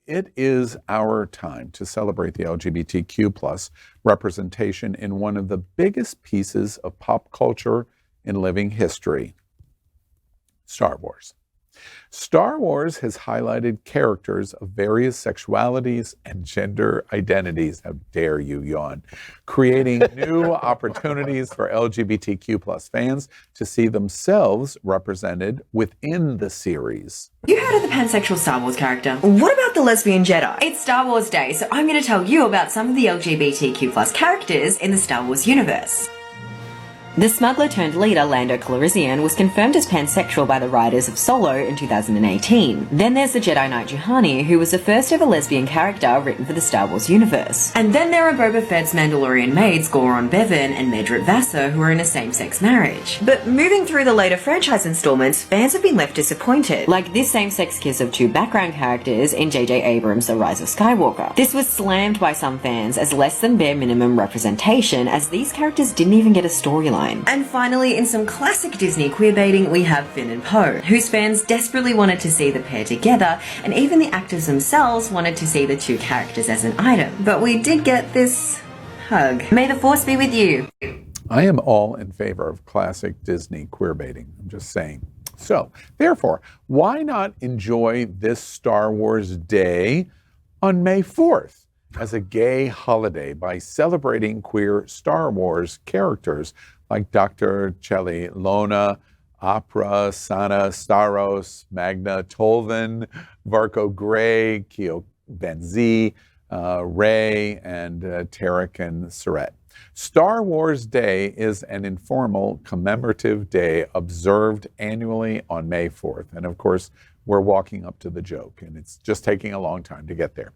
it is our time to celebrate the LGBTQ plus representation in one of the biggest pieces of pop culture in living history, Star Wars. Star Wars has highlighted characters of various sexualities and gender identities, how dare you yawn, creating new opportunities for LGBTQ plus fans to see themselves represented within the series. You heard of the pansexual Star Wars character? What about the lesbian Jedi? It's Star Wars Day, so I'm going to tell you about some of the LGBTQ plus characters in the Star Wars universe. The smuggler-turned-leader Lando Calrissian was confirmed as pansexual by the writers of Solo in 2018. Then there's the Jedi Knight Juhani, who was the first ever lesbian character written for the Star Wars universe. And then there are Boba Fett's Mandalorian maids Goron Bevan and Medrit Vassar, who are in a same-sex marriage. But moving through the later franchise installments, fans have been left disappointed, like this same-sex kiss of two background characters in J.J. Abrams' The Rise of Skywalker. This was slammed by some fans as less than bare minimum representation, as these characters didn't even get a storyline. And finally, in some classic Disney queerbaiting, we have Finn and Poe, whose fans desperately wanted to see the pair together, and even the actors themselves wanted to see the two characters as an item. But we did get this hug. May the Force be with you. I am all in favor of classic Disney queerbaiting, I'm just saying. So, therefore, why not enjoy this Star Wars Day on May 4th? As a gay holiday by celebrating queer Star Wars characters like Doctor Chelli Lona Aphra, Sana Starros, Magna Tolvan, Varko Grey, Keo Venzee, Rae, and Terec Ceret. Star Wars Day is an informal commemorative day observed annually on May 4th. And of course, we're walking up to the joke, and it's just taking a long time to get there.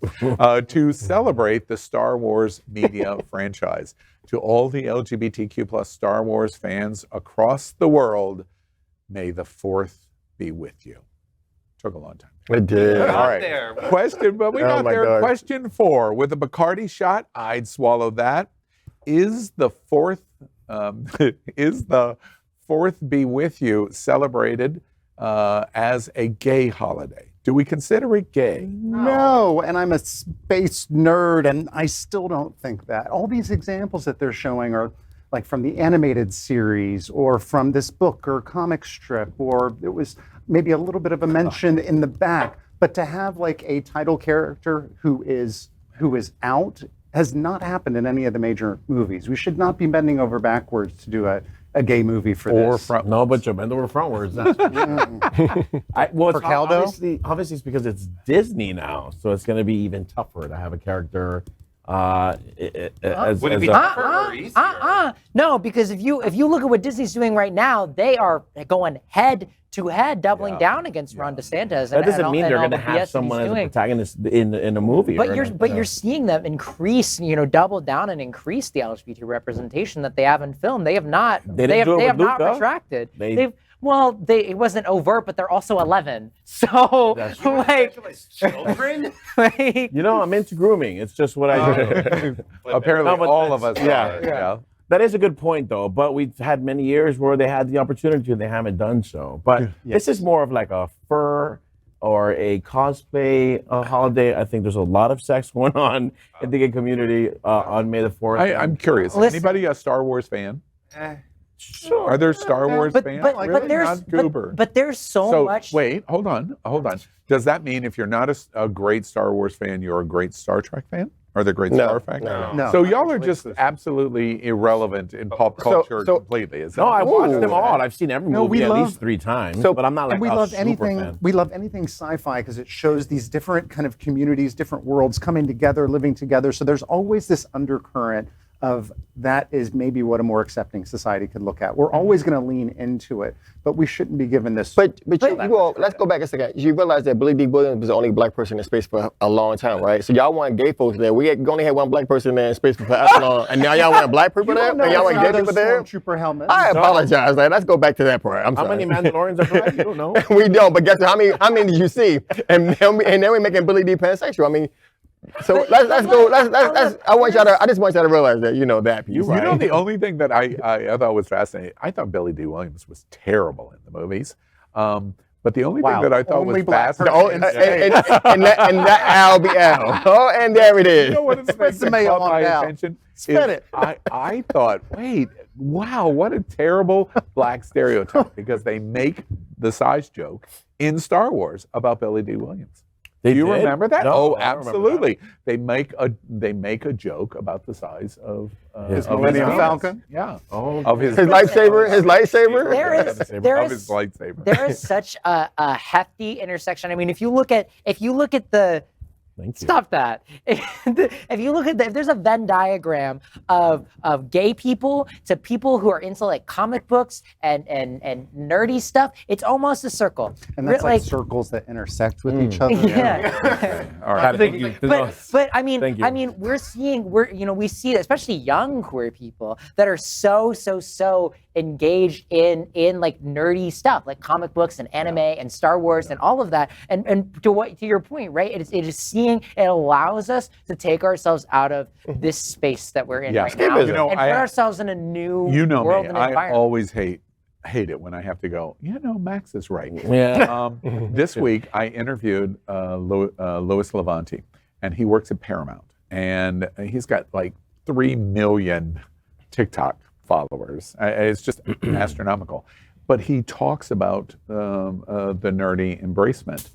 To celebrate the Star Wars media franchise. To all the LGBTQ plus Star Wars fans across the world, may the 4th be with you. Took a long time. It did. All right. Question, but we got there. God. Question 4. With a Bacardi shot, I'd swallow that. Is the 4th be with you celebrated as a gay holiday? Do we consider it gay? No, and I'm a space nerd, and I still don't think that. All these examples that they're showing are like from the animated series or from this book or comic strip, or it was maybe a little bit of a mention in the back. But to have like a title character who is out has not happened in any of the major movies. We should not be bending over backwards to do a gay movie for this. No, but you bend over frontwards. That's well, for Caldo? Obviously, it's because it's Disney now, so it's going to be even tougher to have a character. Would it be tougher or easier? No, because if you look at what Disney's doing right now, they are going head to head, doubling down against Ron DeSantis. That doesn't mean they're going to have someone as a protagonist in a movie. But you're seeing them increase, double down and increase the LGBT representation that they have in film. They have not. They have not retracted. It wasn't overt, but they're also 11. So, children? I'm into grooming. It's just what I do. Apparently, all of us are. Yeah. That is a good point, though. But we've had many years where they had the opportunity and they haven't done so. But this is more of like a fur or a cosplay holiday. I think there's a lot of sex going on in the gay community on May the 4th. I'm curious. Anybody a Star Wars fan? Sure. Are there Star Wars fans? But there's so much. Wait, hold on. Does that mean if you're not a great Star Wars fan, you're a great Star Trek fan? Are there great Star Trek fans? No. So y'all are just absolutely irrelevant in pop culture completely. I watched them all. I've seen every movie at least 3 times. But I'm not like a super fan. We love anything sci-fi because it shows these different kind of communities, different worlds coming together, living together. So there's always this undercurrent of that is maybe what a more accepting society could look at. We're always going to lean into it, but we shouldn't be given this. But let's go back a second. You realize that Billy D. Williams was the only black person in space for a long time, right? So y'all want gay folks there. We only had one black person there in space for that long, and now y'all want black people there? And y'all want gay people there? Trooper helmets. I apologize. Let's go back to that part. I'm sorry. How many Mandalorians are black? You don't know. We don't, but guess what? How many did you see? And then we're making Billy D. pansexual. I mean, so let's go. I just want y'all to realize that that piece. Right? The only thing that I thought was fascinating. I thought Billy D. Williams was terrible in the movies, But the only thing that I thought was fascinating. Oh, and that Al be Al. Oh, and there it is. You know what is making my attention? Spit it. I thought, wait, wow, what a terrible black stereotype, because they make the size joke in Star Wars about Billy D. Williams. Do you remember that? No, oh, absolutely. They make a joke about the size of his Millennium Falcon. Yeah. Oh, of his lightsaber. His lightsaber. His lightsaber. There is such a hefty intersection. I mean, if you look at the stop that. If you look at if there's a Venn diagram of gay people to people who are into like comic books and nerdy stuff, it's almost a circle. And that's like circles that intersect with each other. Yeah. Okay. All right. But I mean, we see especially young queer people that are so engaged in like nerdy stuff, like comic books and anime and Star Wars and all of that. And to your point, right? It is seeing. It allows us to take ourselves out of this space that we're in right now and put ourselves in a new world and environment. I always hate it when I have to go, Max is right. Yeah. This week I interviewed Louis Levanti, and he works at Paramount, and he's got like 3 million TikTok followers. It's just astronomical. But he talks about the nerdy embracement.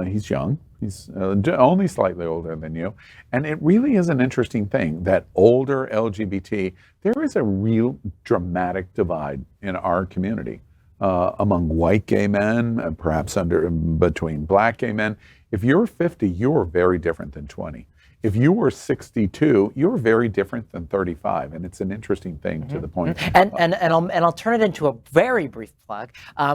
He's young. He's only slightly older than you. And it really is an interesting thing that older LGBT, there is a real dramatic divide in our community among white gay men, perhaps between black gay men. If you're 50, you're very different than 20. If you were 62, you're very different than 35, and it's an interesting thing to the point. And I'll turn it into a very brief plug.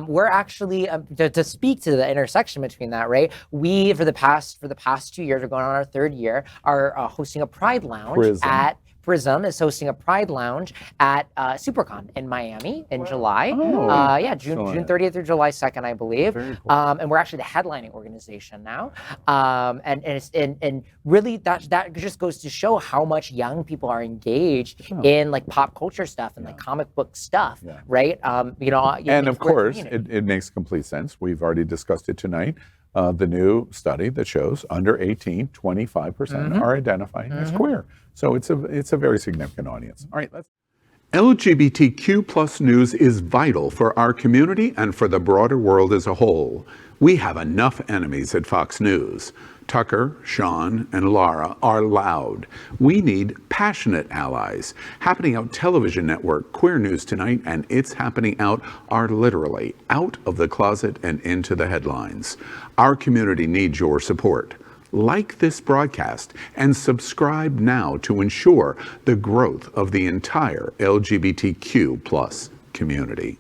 We're actually to speak to the intersection between that, right? We for the past 2 years, we're going on our 3rd year, are hosting a Pride Lounge at. Prism is hosting a Pride Lounge at SuperCon in Miami in July. June 30th through July 2nd, I believe. Very cool. And we're actually the headlining organization now. And really that just goes to show how much young people are engaged in like pop culture stuff and like comic book stuff, right? And of course, it makes complete sense. We've already discussed it tonight. The new study that shows under 18, 25% are identifying as queer. So it's a very significant audience. All right, LGBTQ plus news is vital for our community and for the broader world as a whole. We have enough enemies at Fox News. Tucker, Sean, and Lara are loud. We need passionate allies. Happening Out Television Network, Queer News Tonight, and It's Happening Out are literally out of the closet and into the headlines. Our community needs your support. Like this broadcast and subscribe now to ensure the growth of the entire LGBTQ plus community.